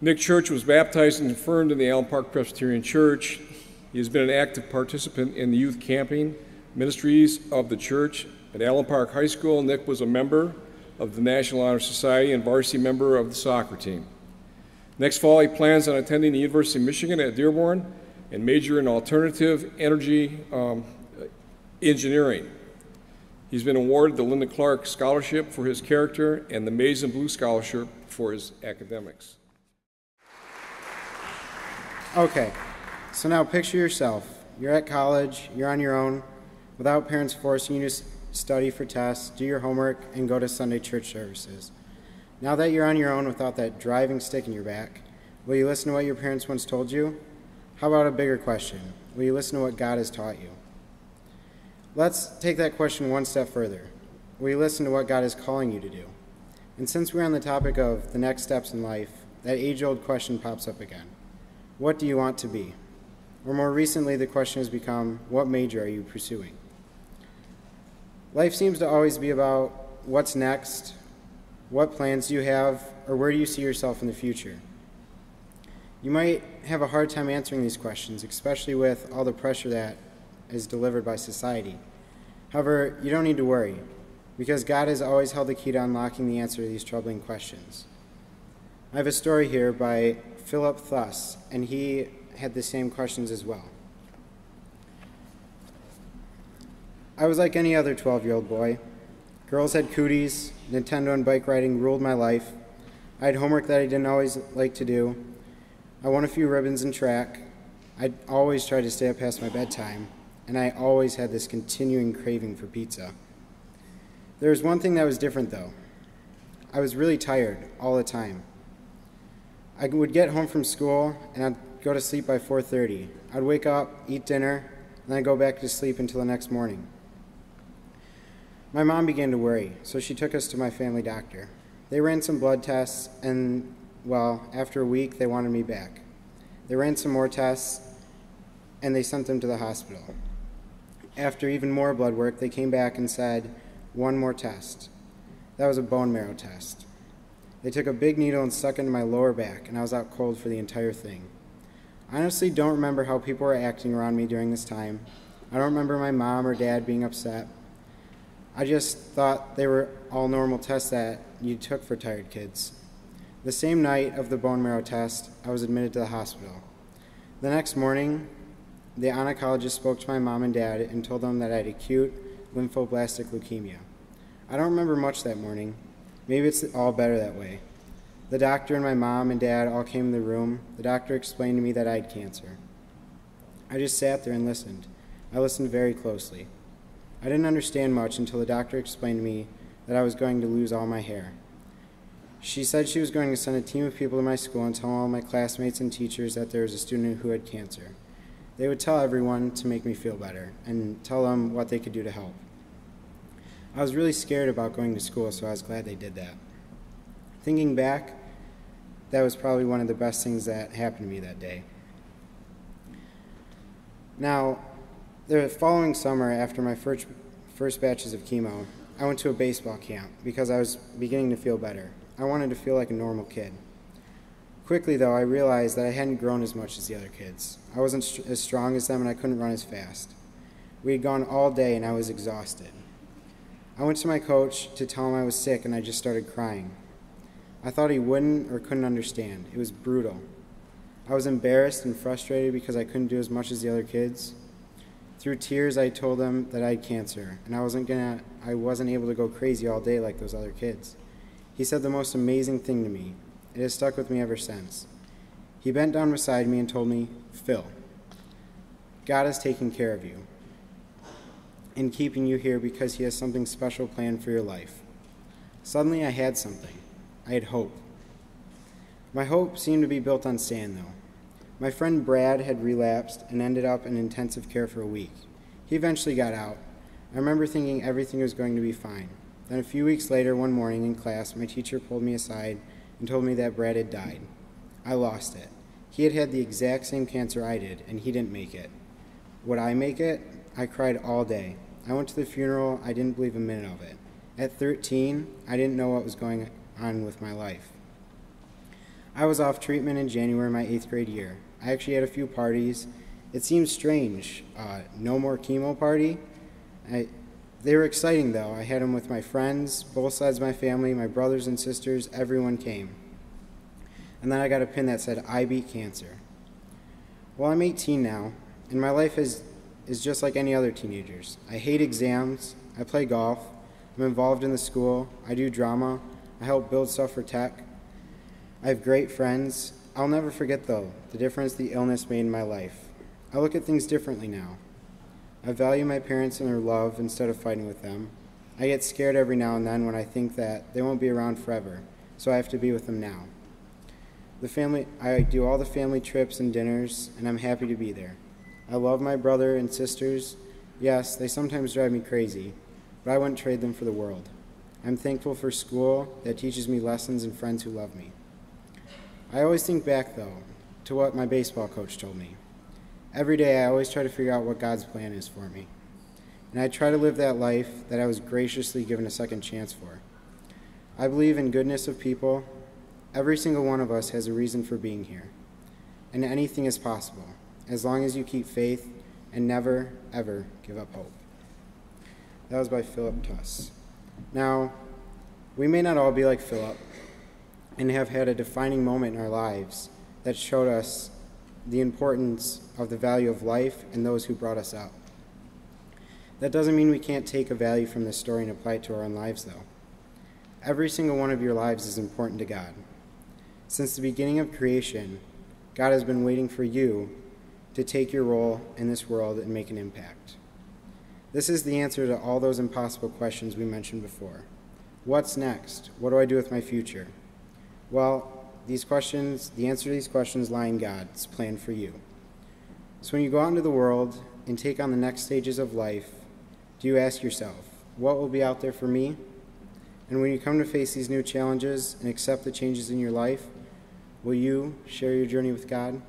Nick Church was baptized and confirmed in the Allen Park Presbyterian Church. He has been an active participant in the youth camping ministries of the church. At Allen Park High School, Nick was a member of the National Honor Society and varsity member of the soccer team. Next fall, he plans on attending the University of Michigan at Dearborn and major in alternative energy engineering. He's been awarded the Linda Clark Scholarship for his character and the Maize and Blue Scholarship for his academics. Okay, so now picture yourself. You're at college, you're on your own, without parents forcing you to study for tests, do your homework, and go to Sunday church services. Now that you're on your own without that driving stick in your back, will you listen to what your parents once told you? How about a bigger question? Will you listen to what God has taught you? Let's take that question one step further. Will you listen to what God is calling you to do? And since we're on the topic of the next steps in life, that age-old question pops up again. What do you want to be? Or more recently, the question has become, what major are you pursuing? Life seems to always be about what's next, what plans do you have, or where do you see yourself in the future? You might have a hard time answering these questions, especially with all the pressure that is delivered by society. However, you don't need to worry, because God has always held the key to unlocking the answer to these troubling questions. I have a story here by Philip Thuss, and he had the same questions as well. I was like any other 12-year-old boy. Girls had cooties, Nintendo and bike riding ruled my life. I had homework that I didn't always like to do. I won a few ribbons in track. I always tried to stay up past my bedtime, and I always had this continuing craving for pizza. There was one thing that was different, though. I was really tired all the time. I would get home from school, and I'd go to sleep by 4:30. I'd wake up, eat dinner, and then I'd go back to sleep until the next morning. My mom began to worry, so she took us to my family doctor. They ran some blood tests, and, well, after a week, they wanted me back. They ran some more tests, and they sent them to the hospital. After even more blood work, they came back and said, one more test. That was a bone marrow test. They took a big needle and stuck it into my lower back, and I was out cold for the entire thing. I honestly don't remember how people were acting around me during this time. I don't remember my mom or dad being upset. I just thought they were all normal tests that you took for tired kids. The same night of the bone marrow test, I was admitted to the hospital. The next morning, the oncologist spoke to my mom and dad and told them that I had acute lymphoblastic leukemia. I don't remember much that morning. Maybe it's all better that way. The doctor and my mom and dad all came in the room. The doctor explained to me that I had cancer. I just sat there and listened. I listened very closely. I didn't understand much until the doctor explained to me that I was going to lose all my hair. She said she was going to send a team of people to my school and tell all my classmates and teachers that there was a student who had cancer. They would tell everyone to make me feel better and tell them what they could do to help. I was really scared about going to school, so I was glad they did that. Thinking back, that was probably one of the best things that happened to me that day. Now, the following summer, after my first batches of chemo, I went to a baseball camp because I was beginning to feel better. I wanted to feel like a normal kid. Quickly, though, I realized that I hadn't grown as much as the other kids. I wasn't as strong as them, and I couldn't run as fast. We had gone all day, and I was exhausted. I went to my coach to tell him I was sick, and I just started crying. I thought he wouldn't or couldn't understand. It was brutal. I was embarrassed and frustrated because I couldn't do as much as the other kids. Through tears, I told him that I had cancer, and I wasn't able to go crazy all day like those other kids. He said the most amazing thing to me. It has stuck with me ever since. He bent down beside me and told me, "Phil, God is taking care of you and keeping you here because he has something special planned for your life." Suddenly I had something. I had hope. My hope seemed to be built on sand, though. My friend Brad had relapsed and ended up in intensive care for a week. He eventually got out. I remember thinking everything was going to be fine. Then a few weeks later, one morning in class, my teacher pulled me aside and told me that Brad had died. I lost it. He had had the exact same cancer I did, and he didn't make it. Would I make it? I cried all day. I went to the funeral. I didn't believe a minute of it. At 13, I didn't know what was going on with my life. I was off treatment in January my 8th grade year. I actually had a few parties. It seems strange. No more chemo party. They were exciting though. I had them with my friends, both sides of my family, my brothers and sisters, everyone came. And then I got a pin that said, I beat cancer. Well, I'm 18 now, and my life is just like any other teenager's. I hate exams. I play golf. I'm involved in the school. I do drama. I help build stuff for tech. I have great friends. I'll never forget, though, the difference the illness made in my life. I look at things differently now. I value my parents and their love instead of fighting with them. I get scared every now and then when I think that they won't be around forever, so I have to be with them now. I do all the family trips and dinners, and I'm happy to be there. I love my brother and sisters. Yes, they sometimes drive me crazy, but I wouldn't trade them for the world. I'm thankful for school that teaches me lessons and friends who love me. I always think back, though, to what my baseball coach told me. Every day I always try to figure out what God's plan is for me, and I try to live that life that I was graciously given a second chance for. I believe in goodness of people. Every single one of us has a reason for being here, and anything is possible, as long as you keep faith and never, ever give up hope. That was by Philip Tuss. Now, we may not all be like Philip and have had a defining moment in our lives that showed us the importance of the value of life and those who brought us up. That doesn't mean we can't take a value from this story and apply it to our own lives, though. Every single one of your lives is important to God. Since the beginning of creation, God has been waiting for you to take your role in this world and make an impact. This is the answer to all those impossible questions we mentioned before. What's next? What do I do with my future? Well, the answer to these questions lie in God's plan for you. So when you go out into the world and take on the next stages of life, do you ask yourself, what will be out there for me? And when you come to face these new challenges and accept the changes in your life, will you share your journey with God?